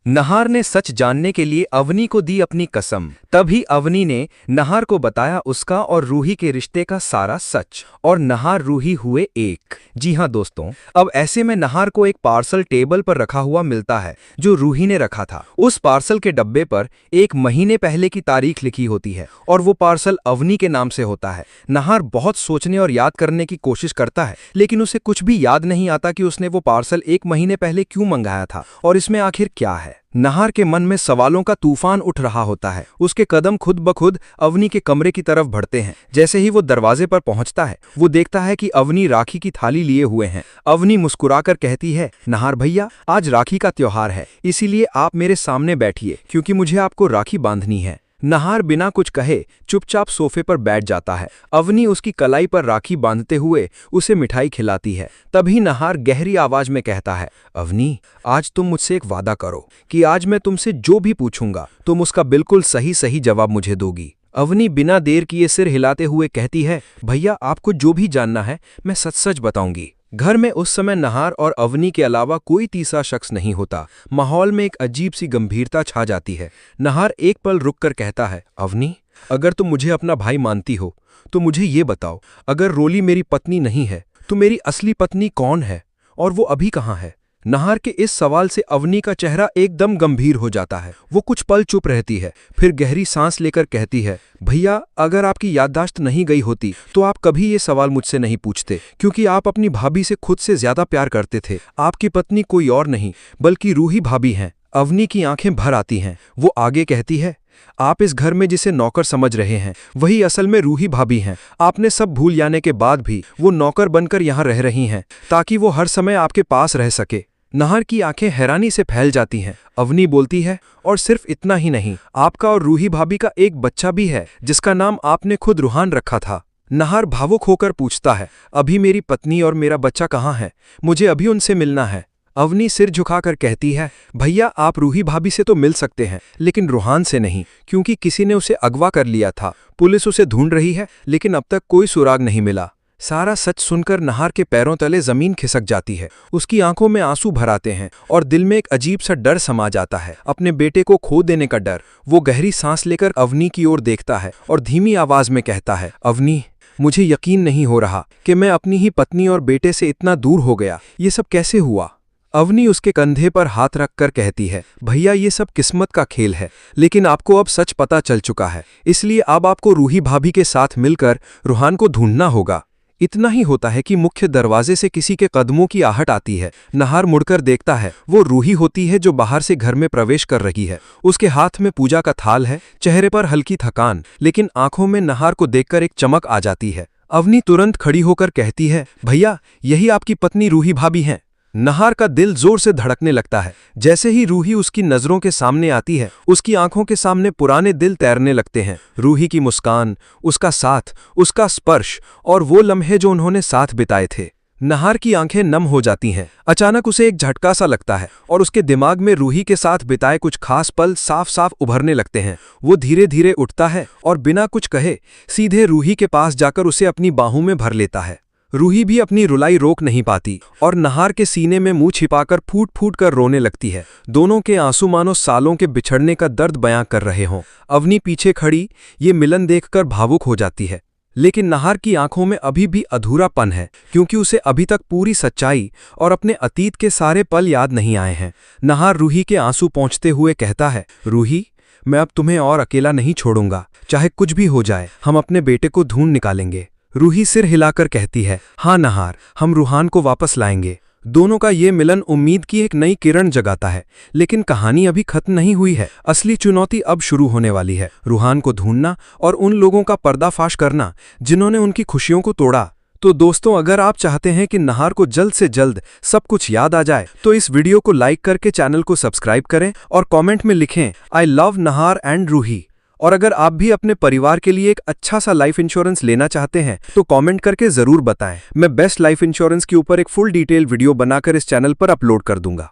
नहार ने सच जानने के लिए अवनी को दी अपनी कसम। तभी अवनी ने नहार को बताया उसका और रूही के रिश्ते का सारा सच, और नहार रूही हुए एक। जी हाँ दोस्तों, अब ऐसे में नहार को एक पार्सल टेबल पर रखा हुआ मिलता है जो रूही ने रखा था। उस पार्सल के डब्बे पर 1 महीने पहले की तारीख लिखी होती है और वो पार्सल अवनी के नाम से होता है। नहार बहुत सोचने और याद करने की कोशिश करता है, लेकिन उसे कुछ भी याद नहीं आता कि उसने वो पार्सल 1 महीने पहले क्यों मंगाया था और इसमें आखिर क्या है। नहार के मन में सवालों का तूफान उठ रहा होता है। उसके कदम खुद ब खुद अवनी के कमरे की तरफ बढ़ते हैं। जैसे ही वो दरवाजे पर पहुंचता है, वो देखता है कि अवनी राखी की थाली लिए हुए हैं। अवनी मुस्कुराकर कहती है, नहार भैया, आज राखी का त्योहार है, इसीलिए आप मेरे सामने बैठिए क्योंकि मुझे आपको राखी बांधनी है। नहार बिना कुछ कहे चुपचाप सोफे पर बैठ जाता है। अवनी उसकी कलाई पर राखी बांधते हुए उसे मिठाई खिलाती है। तभी नहार गहरी आवाज में कहता है, अवनी, आज तुम मुझसे एक वादा करो कि आज मैं तुमसे जो भी पूछूंगा तुम उसका बिल्कुल सही सही जवाब मुझे दोगी। अवनी बिना देर किए सिर हिलाते हुए कहती है, भैया, आपको जो भी जानना है मैं सच सच बताऊंगी। घर में उस समय नहार और अवनी के अलावा कोई तीसरा शख्स नहीं होता। माहौल में एक अजीब सी गंभीरता छा जाती है। नहार एक पल रुककर कहता है, अवनी, अगर तुम मुझे अपना भाई मानती हो तो मुझे ये बताओ, अगर रोली मेरी पत्नी नहीं है तो मेरी असली पत्नी कौन है और वो अभी कहाँ है। नहार के इस सवाल से अवनी का चेहरा एकदम गंभीर हो जाता है। वो कुछ पल चुप रहती है, फिर गहरी सांस लेकर कहती है, भैया, अगर आपकी याददाश्त नहीं गई होती तो आप कभी ये सवाल मुझसे नहीं पूछते, क्योंकि आप अपनी भाभी से खुद से ज्यादा प्यार करते थे। आपकी पत्नी कोई और नहीं बल्कि रूही भाभी हैं। अवनी की आंखें भर आती हैं। वो आगे कहती है, आप इस घर में जिसे नौकर समझ रहे हैं वही असल में रूही भाभी हैं। आपने सब भूल जाने के बाद भी वो नौकर बनकर यहाँ रह रही हैं ताकि वो हर समय आपके पास रह सके। नहार की आंखें हैरानी से फैल जाती हैं। अवनी बोलती है, और सिर्फ इतना ही नहीं, आपका और रूही भाभी का एक बच्चा भी है जिसका नाम आपने खुद रूहान रखा था। नहार भावुक होकर पूछता है, अभी मेरी पत्नी और मेरा बच्चा कहाँ है? मुझे अभी उनसे मिलना है। अवनी सिर झुकाकर कहती है, भैया, आप रूही भाभी से तो मिल सकते हैं लेकिन रूहान से नहीं, क्योंकि किसी ने उसे अगवा कर लिया था। पुलिस उसे ढूंढ रही है लेकिन अब तक कोई सुराग नहीं मिला। सारा सच सुनकर नहार के पैरों तले जमीन खिसक जाती है। उसकी आंखों में आंसू भर आते हैं और दिल में एक अजीब सा डर समा जाता है, अपने बेटे को खो देने का डर। वो गहरी सांस लेकर अवनी की ओर देखता है और धीमी आवाज में कहता है, अवनी, मुझे यकीन नहीं हो रहा कि मैं अपनी ही पत्नी और बेटे से इतना दूर हो गया। ये सब कैसे हुआ? अवनी उसके कंधे पर हाथ रखकर कहती है, भैया, ये सब किस्मत का खेल है, लेकिन आपको अब सच पता चल चुका है, इसलिए अब आपको रूही भाभी के साथ मिलकर रूहान को ढूंढना होगा। इतना ही होता है कि मुख्य दरवाजे से किसी के कदमों की आहट आती है। नहार मुड़कर देखता है, वो रूही होती है जो बाहर से घर में प्रवेश कर रही है। उसके हाथ में पूजा का थाल है, चेहरे पर हल्की थकान, लेकिन आंखों में नहार को देखकर एक चमक आ जाती है। अवनी तुरंत खड़ी होकर कहती है, भैया, यही आपकी पत्नी रूही भाभी हैं। नहार का दिल जोर से धड़कने लगता है। जैसे ही रूही उसकी नजरों के सामने आती है, उसकी आंखों के सामने पुराने दिल तैरने लगते हैं। रूही की मुस्कान, उसका साथ, उसका स्पर्श और वो लम्हे जो उन्होंने साथ बिताए थे। नहार की आंखें नम हो जाती हैं। अचानक उसे एक झटका सा लगता है और उसके दिमाग में रूही के साथ बिताए कुछ खास पल साफ साफ उभरने लगते हैं। वो धीरे धीरे उठता है और बिना कुछ कहे सीधे रूही के पास जाकर उसे अपनी बाहों में भर लेता है। रूही भी अपनी रुलाई रोक नहीं पाती और नहार के सीने में मुंह छिपाकर फूट फूट कर रोने लगती है। दोनों के आंसू मानो सालों के बिछड़ने का दर्द बयां कर रहे हों। अवनी पीछे खड़ी ये मिलन देखकर भावुक हो जाती है, लेकिन नहार की आंखों में अभी भी अधूरापन है, क्योंकि उसे अभी तक पूरी सच्चाई और अपने अतीत के सारे पल याद नहीं आए हैं। नहार रूही के आंसू पोंछते हुए कहता है, रूही, मैं अब तुम्हें और अकेला नहीं छोड़ूंगा। चाहे कुछ भी हो जाए, हम अपने बेटे को ढूंढ निकालेंगे। रूही सिर हिलाकर कहती है, हाँ नहार, हम रूहान को वापस लाएंगे। दोनों का ये मिलन उम्मीद की एक नई किरण जगाता है, लेकिन कहानी अभी खत्म नहीं हुई है। असली चुनौती अब शुरू होने वाली है, रूहान को ढूंढना और उन लोगों का पर्दाफाश करना जिन्होंने उनकी खुशियों को तोड़ा। तो दोस्तों, अगर आप चाहते हैं कि नहार को जल्द से जल्द सब कुछ याद आ जाए तो इस वीडियो को लाइक करके चैनल को सब्सक्राइब करें और कॉमेंट में लिखें, I love Nahar and Ruhi. और अगर आप भी अपने परिवार के लिए एक अच्छा सा लाइफ इंश्योरेंस लेना चाहते हैं तो कमेंट करके जरूर बताएं। मैं बेस्ट लाइफ इंश्योरेंस के ऊपर एक फुल डिटेल वीडियो बनाकर इस चैनल पर अपलोड कर दूंगा।